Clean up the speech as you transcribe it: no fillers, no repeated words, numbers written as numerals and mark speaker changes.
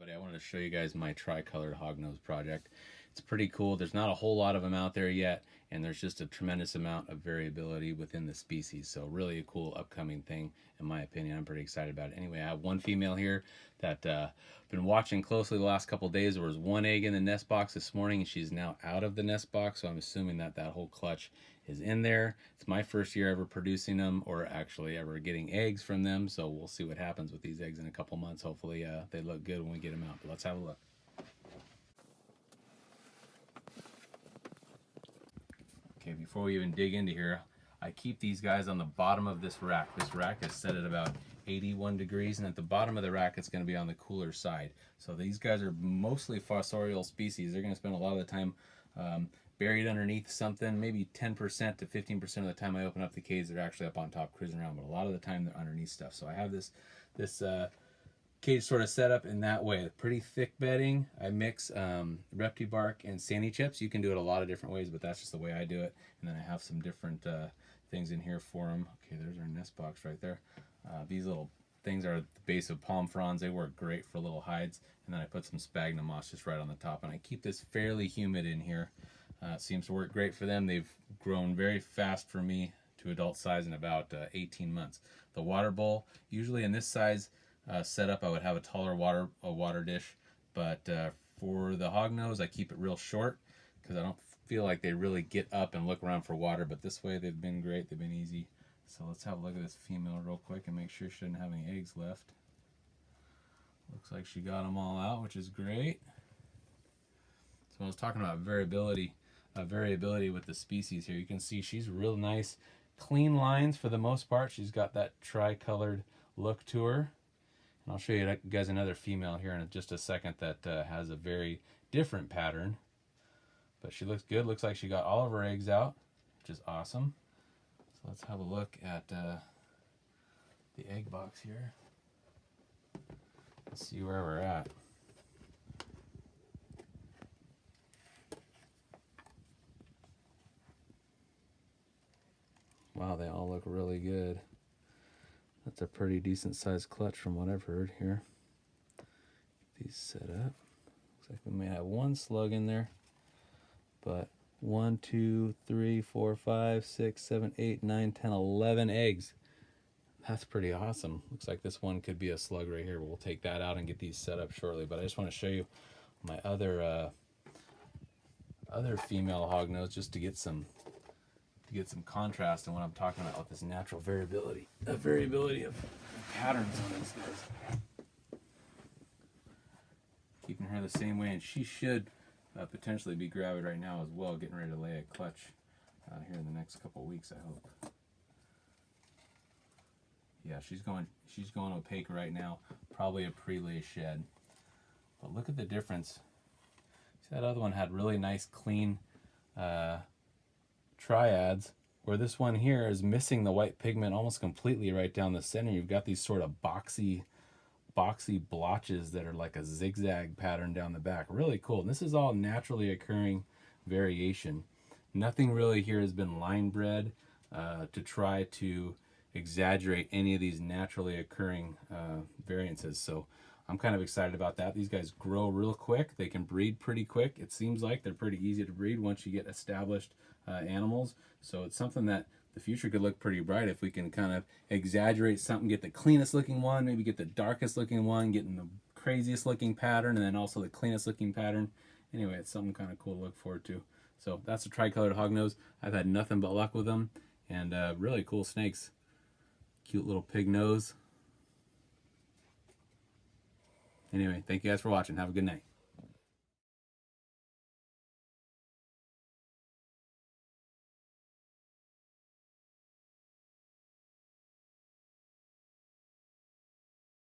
Speaker 1: Everybody, I wanted to show you guys my tricolored hognose project. It's pretty cool. There's not a whole lot of them out there yet, and there's just a tremendous amount of variability within the species. So really a cool upcoming thing, in my opinion. I'm pretty excited about it. Anyway, I have one female here that been watching closely the last couple of days. There was one egg in the nest box this morning, and she's now out of the nest box. So I'm assuming that that whole clutch is in there. It's my first year ever producing them, or actually ever getting eggs from them. So we'll see what happens with these eggs in a couple months. Hopefully they look good when we get them out. But let's have a look. Okay, before we even dig into here, I keep these guys on the bottom of this rack. This rack is set at about 81 degrees, and at the bottom of the rack it's going to be on the cooler side. So these guys are mostly fossorial species. They're going to spend a lot of the time buried underneath something. Maybe 10% to 15% of the time I open up the cage, they're actually up on top cruising around, but a lot of the time they're underneath stuff. So I have this cage sort of set up in that way. Pretty thick bedding. I mix repti bark and sandy chips. You can do it a lot of different ways, but that's just the way I do it. And then I have some different things in here for them. Okay, there's our nest box right there. These little things are the base of palm fronds. They work great for little hides. And then I put some sphagnum moss just right on the top. And I keep this fairly humid in here. Seems to work great for them. They've grown very fast for me to adult size in about 18 months. The water bowl, usually in this size setup, I would have a taller water dish, but for the hognose, I keep it real short because I don't feel like they really get up and look around for water. But this way, they've been great. They've been easy. So let's have a look at this female real quick and make sure she doesn't have any eggs left. Looks like she got them all out, which is great. So I was talking about variability with the species here. You can see she's real nice, clean lines for the most part. She's got that tri-colored look to her. And I'll show you guys another female here in just a second that has a very different pattern. But she looks good. Looks like she got all of her eggs out, which is awesome. So let's have a look at the egg box here. Let's see where we're at. Wow, they all look really good. That's a pretty decent sized clutch from what I've heard here. Get these set up. Looks like we may have one slug in there, but 1, 2, 3, 4, 5, 6, 7, 8, 9, 10, 11 eggs. That's pretty awesome. Looks like this one could be a slug right here, but we'll take that out and get these set up shortly. But I just want to show you my other female hognose just to get some contrast in what I'm talking about with this natural variability. The variability of patterns on these guys. Keeping her the same way, and she should potentially be gravid right now as well, getting ready to lay a clutch here in the next couple of weeks, I hope. Yeah, she's going opaque right now, probably a pre-lay shed. But look at the difference. See, that other one had really nice, clean triads, where this one here is missing the white pigment almost completely right down the center. You've got these sort of boxy blotches that are like a zigzag pattern down the back. Really cool. And this is all naturally occurring variation. Nothing really here has been line bred to try to exaggerate any of these naturally occurring variances. So I'm kind of excited about that. These guys grow real quick. They can breed pretty quick. It seems like they're pretty easy to breed once you get established animals. So it's something that the future could look pretty bright if we can kind of exaggerate something, get the cleanest looking one, maybe get the darkest looking one, getting the craziest looking pattern, and then also the cleanest looking pattern. Anyway, it's something kind of cool to look forward to. So that's a tricolored hognose. I've had nothing but luck with them, and really cool snakes. Cute little pig nose. Anyway, thank you guys for watching. Have a good night.